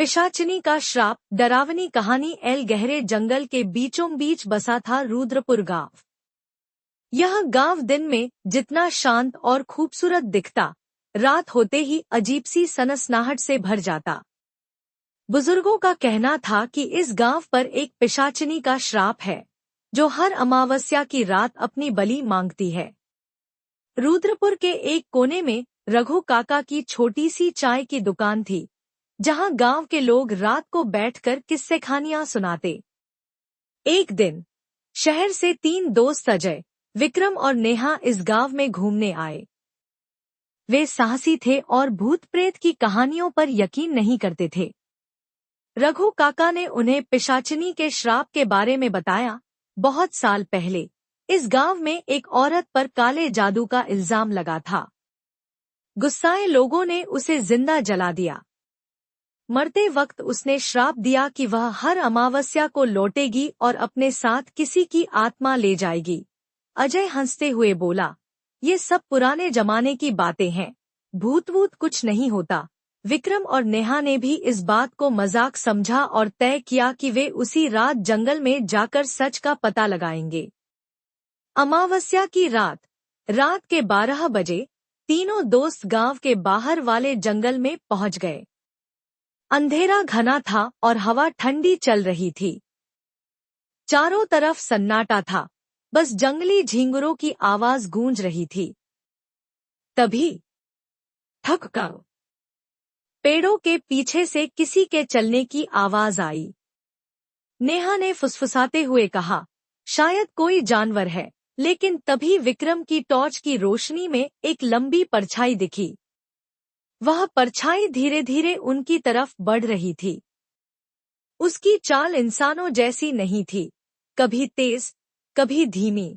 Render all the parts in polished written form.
पिशाचिनी का श्राप। डरावनी कहानी। एल गहरे जंगल के बीचों बीच बसा था रुद्रपुर गांव। यह गांव दिन में जितना शांत और खूबसूरत दिखता, रात होते ही अजीब सी सनसनाहट से भर जाता। बुजुर्गों का कहना था कि इस गांव पर एक पिशाचिनी का श्राप है, जो हर अमावस्या की रात अपनी बलि मांगती है। रुद्रपुर के एक कोने में रघु काका की छोटी सी चाय की दुकान थी, जहां गांव के लोग रात को बैठकर किस्से कहानियां सुनाते। एक दिन शहर से 3 दोस्त अजय, विक्रम और नेहा इस गांव में घूमने आए। वे साहसी थे और भूत प्रेत की कहानियों पर यकीन नहीं करते थे। रघु काका ने उन्हें पिशाचिनी के श्राप के बारे में बताया। बहुत साल पहले इस गांव में एक औरत पर काले जादू का इल्जाम लगा था। गुस्साए लोगों ने उसे जिंदा जला दिया। मरते वक्त उसने श्राप दिया कि वह हर अमावस्या को लौटेगी और अपने साथ किसी की आत्मा ले जाएगी। अजय हंसते हुए बोला, ये सब पुराने जमाने की बातें हैं, भूत वूत कुछ नहीं होता। विक्रम और नेहा ने भी इस बात को मजाक समझा और तय किया कि वे उसी रात जंगल में जाकर सच का पता लगाएंगे। अमावस्या की रात के 12 बजे तीनों दोस्त गांव के बाहर वाले जंगल में पहुंच गए। अंधेरा घना था और हवा ठंडी चल रही थी। चारों तरफ सन्नाटा था, बस जंगली झींगुरों की आवाज गूंज रही थी। तभी ठक कर पेड़ों के पीछे से किसी के चलने की आवाज आई। नेहा ने फुसफुसाते हुए कहा, शायद कोई जानवर है। लेकिन तभी विक्रम की टॉर्च की रोशनी में एक लंबी परछाई दिखी। वह परछाई धीरे धीरे उनकी तरफ बढ़ रही थी। उसकी चाल इंसानों जैसी नहीं थी, कभी तेज, कभी धीमी।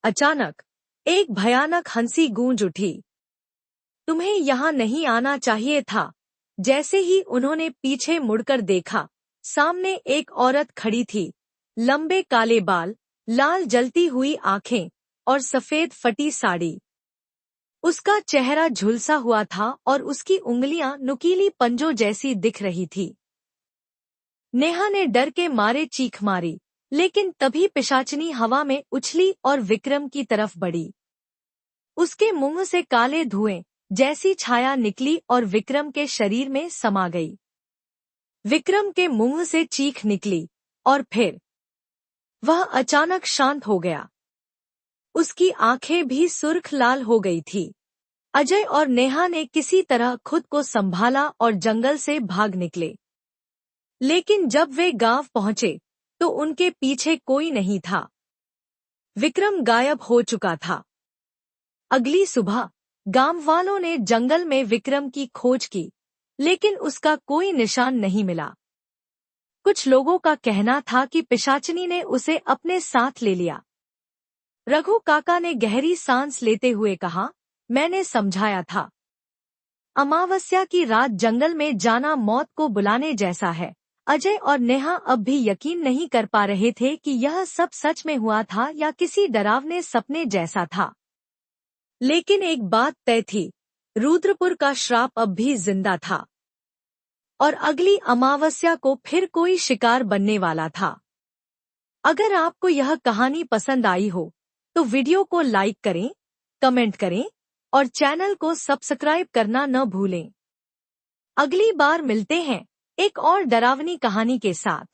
अचानक एक भयानक हंसी गूंज उठी। तुम्हें यहाँ नहीं आना चाहिए था। जैसे ही उन्होंने पीछे मुड़कर देखा, सामने एक औरत खड़ी थी। लंबे काले बाल, लाल जलती हुई आंखें और सफेद फटी साड़ी। उसका चेहरा झुलसा हुआ था और उसकी उंगलियां नुकीली पंजों जैसी दिख रही थी। नेहा ने डर के मारे चीख मारी, लेकिन तभी पिशाचिनी हवा में उछली और विक्रम की बढ़ बढ़ी। उसके मुंह से काले धुएं जैसी छाया निकली और विक्रम के शरीर में समा गई। विक्रम के मुंह से चीख निकली और फिर वह अचानक शांत हो गया। उसकी आंखें भी सुर्ख लाल हो गई थी। अजय और नेहा ने किसी तरह खुद को संभाला और जंगल से भाग निकले। लेकिन जब वे गांव पहुंचे तो उनके पीछे कोई नहीं था। विक्रम गायब हो चुका था। अगली सुबह गांव वालों ने जंगल में विक्रम की खोज की, लेकिन उसका कोई निशान नहीं मिला। कुछ लोगों का कहना था कि पिशाचिनी ने उसे अपने साथ ले लिया। रघु काका ने गहरी सांस लेते हुए कहा, मैंने समझाया था, अमावस्या की रात जंगल में जाना मौत को बुलाने जैसा है। अजय और नेहा अब भी यकीन नहीं कर पा रहे थे कि यह सब सच में हुआ था या किसी डरावने सपने जैसा था। लेकिन एक बात तय थी, रुद्रपुर का श्राप अब भी जिंदा था और अगली अमावस्या को फिर कोई शिकार बनने वाला था। अगर आपको यह कहानी पसंद आई हो तो वीडियो को लाइक करें, कमेंट करें और चैनल को सब्सक्राइब करना न भूलें। अगली बार मिलते हैं एक और डरावनी कहानी के साथ।